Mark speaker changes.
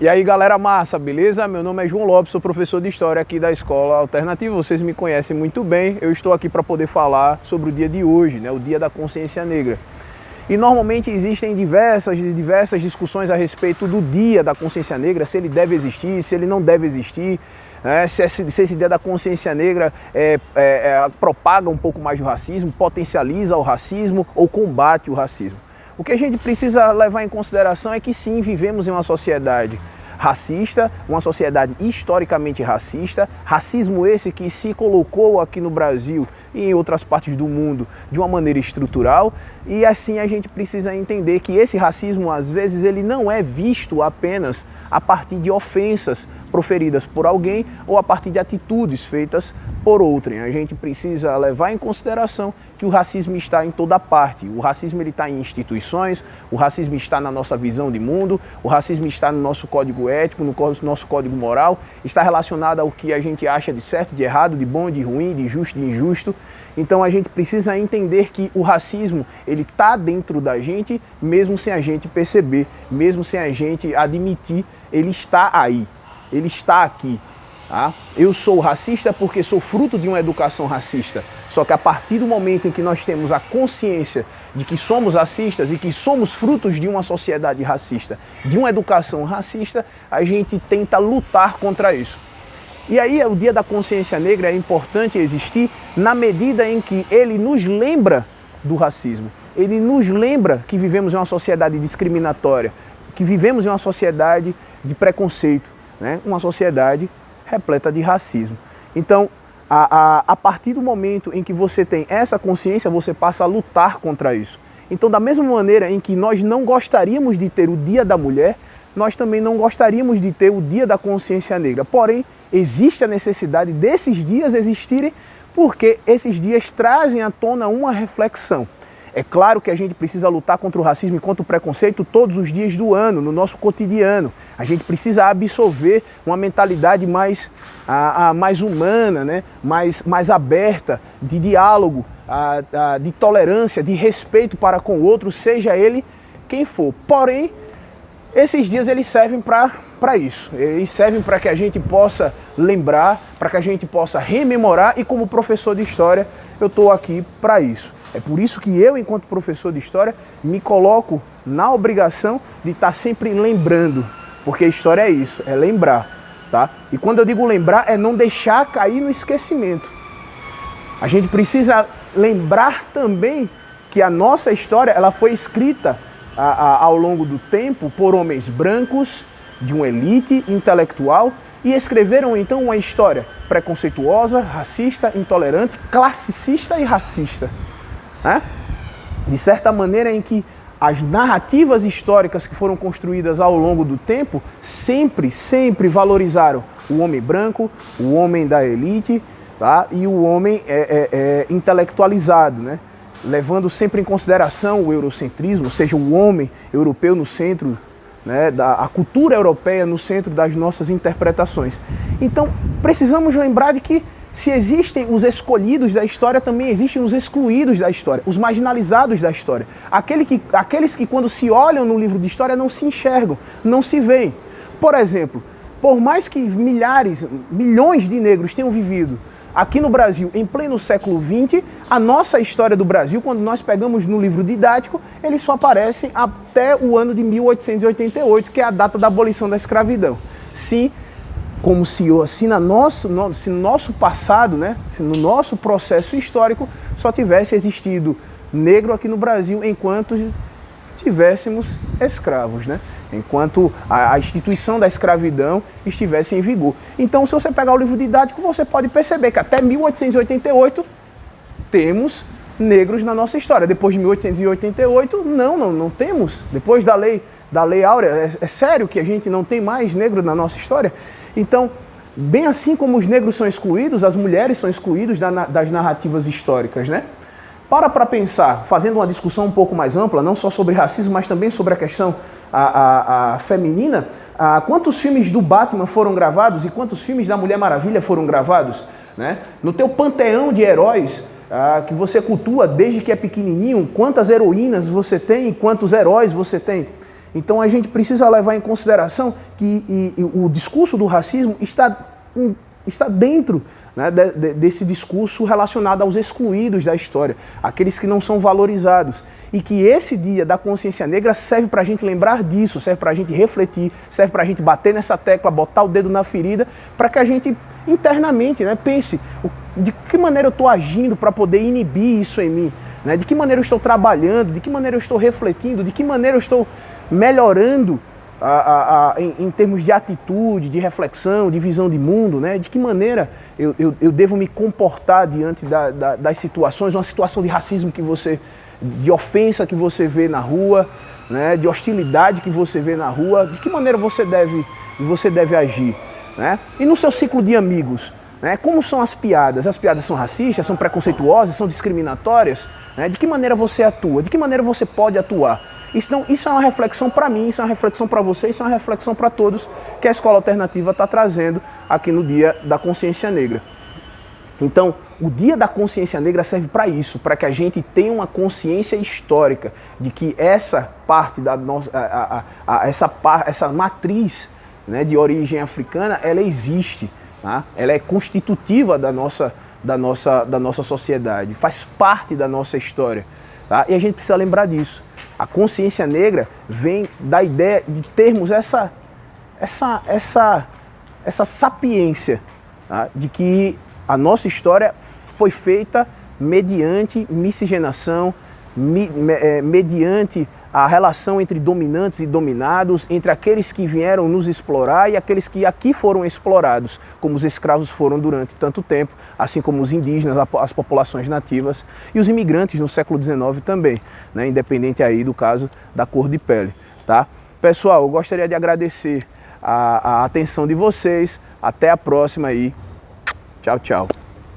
Speaker 1: E aí galera massa, beleza? Meu nome é João Lopes, sou professor de História aqui da Escola Alternativa, vocês me conhecem muito bem. Eu estou aqui para poder falar sobre o dia de hoje, né? O Dia da Consciência Negra. E normalmente existem diversas discussões a respeito do Dia da Consciência Negra, se ele deve existir, se ele não deve existir, né? Se esse Dia da Consciência Negra propaga um pouco mais o racismo, potencializa o racismo ou combate o racismo. O que a gente precisa levar em consideração é que sim, vivemos em uma sociedade racista, uma sociedade historicamente racista, racismo esse que se colocou aqui no Brasil e em outras partes do mundo de uma maneira estrutural, e assim a gente precisa entender que esse racismo às vezes ele não é visto apenas a partir de ofensas proferidas por alguém ou a partir de atitudes feitas por outrem. A gente precisa levar em consideração que o racismo está em toda parte. O racismo ele está em instituições, o racismo está na nossa visão de mundo, o racismo está no nosso código ético, no nosso código moral, está relacionado ao que a gente acha de certo, de errado, de bom, de ruim, de justo, de injusto. Então a gente precisa entender que o racismo ele está dentro da gente, mesmo sem a gente perceber, mesmo sem a gente admitir, ele está aí, ele está aqui. Tá? Eu sou racista porque sou fruto de uma educação racista. Só que a partir do momento em que nós temos a consciência de que somos racistas e que somos frutos de uma sociedade racista, de uma educação racista, a gente tenta lutar contra isso. E aí o Dia da Consciência Negra é importante existir na medida em que ele nos lembra do racismo. Ele nos lembra que vivemos em uma sociedade discriminatória, que vivemos em uma sociedade de preconceito, né? Uma sociedade repleta de racismo. Então, a partir do momento em que você tem essa consciência, você passa a lutar contra isso. Então, da mesma maneira em que nós não gostaríamos de ter o Dia da Mulher, nós também não gostaríamos de ter o Dia da Consciência Negra. Porém, existe a necessidade desses dias existirem porque esses dias trazem à tona uma reflexão. É claro que a gente precisa lutar contra o racismo e contra o preconceito todos os dias do ano, no nosso cotidiano. A gente precisa absorver uma mentalidade mais humana, né? mais aberta, de diálogo, de tolerância, de respeito para com o outro, seja ele quem for. Porém, esses dias eles servem para isso. Eles servem para que a gente possa lembrar, para que a gente possa rememorar, e como professor de História, eu estou aqui para isso. É por isso que eu, enquanto professor de História, me coloco na obrigação de estar sempre lembrando, porque a história é isso, é lembrar, tá? E quando eu digo lembrar, é não deixar cair no esquecimento. A gente precisa lembrar também que a nossa história ela foi escrita ao longo do tempo por homens brancos, de uma elite intelectual, e escreveram então uma história preconceituosa, racista, intolerante, classicista e racista. Né? De certa maneira em que as narrativas históricas que foram construídas ao longo do tempo sempre valorizaram o homem branco, o homem da elite, tá? E o homem intelectualizado, né? Levando sempre em consideração o eurocentrismo, ou seja, o homem europeu no centro, né? A cultura europeia no centro das nossas interpretações. Então, precisamos lembrar de que se existem os escolhidos da história, também existem os excluídos da história, os marginalizados da história. Aqueles que quando se olham no livro de história não se enxergam, não se veem. Por exemplo, por mais que milhões de negros tenham vivido aqui no Brasil em pleno século XX, a nossa história do Brasil, quando nós pegamos no livro didático, eles só aparecem até o ano de 1888, que é a data da abolição da escravidão. Sim, como se no nosso passado, né, se no nosso processo histórico, só tivesse existido negro aqui no Brasil enquanto tivéssemos escravos, né? Enquanto a instituição da escravidão estivesse em vigor. Então, se você pegar o livro didático, você pode perceber que até 1888 temos negros na nossa história. Depois de 1888, não temos. Depois da lei Áurea, é sério que a gente não tem mais negro na nossa história? Então, bem assim como os negros são excluídos, as mulheres são excluídas das narrativas históricas, né? Para pensar, fazendo uma discussão um pouco mais ampla, não só sobre racismo, mas também sobre a questão feminina, quantos filmes do Batman foram gravados e quantos filmes da Mulher Maravilha foram gravados, né? No teu panteão de heróis que você cultua desde que é pequenininho, quantas heroínas você tem e quantos heróis você tem. Então a gente precisa levar em consideração que o discurso do racismo está dentro, né, desse discurso relacionado aos excluídos da história, aqueles que não são valorizados. E que esse dia da consciência negra serve para a gente lembrar disso, serve para a gente refletir, serve para a gente bater nessa tecla, botar o dedo na ferida, para que a gente internamente, né, pense de que maneira eu estou agindo para poder inibir isso em mim, né, de que maneira eu estou trabalhando, de que maneira eu estou refletindo, de que maneira eu estou melhorando em termos de atitude, de reflexão, de visão de mundo, né? De que maneira eu devo me comportar diante das situações, uma situação de racismo de ofensa que você vê na rua, né? De hostilidade que você vê na rua, de que maneira você deve agir, né? E no seu ciclo de amigos, né? Como são as piadas? As piadas são racistas, são preconceituosas, são discriminatórias, né? De que maneira você atua? De que maneira você pode atuar? Isso é uma reflexão para mim, isso é uma reflexão para você, isso é uma reflexão para todos que a Escola Alternativa está trazendo aqui no Dia da Consciência Negra. Então, o Dia da Consciência Negra serve para isso, para que a gente tenha uma consciência histórica de que essa parte da nossa, essa matriz, né, de origem africana, ela existe, tá? Ela é constitutiva da nossa sociedade, faz parte da nossa história. Tá? E a gente precisa lembrar disso. A consciência negra vem da ideia de termos essa sapiência, tá? De que a nossa história foi feita mediante miscigenação, mediante a relação entre dominantes e dominados, entre aqueles que vieram nos explorar e aqueles que aqui foram explorados, como os escravos foram durante tanto tempo, assim como os indígenas, as populações nativas e os imigrantes no século XIX também, né, independente aí do caso da cor de pele. Tá? Pessoal, eu gostaria de agradecer a atenção de vocês. Até a próxima aí. Tchau, tchau.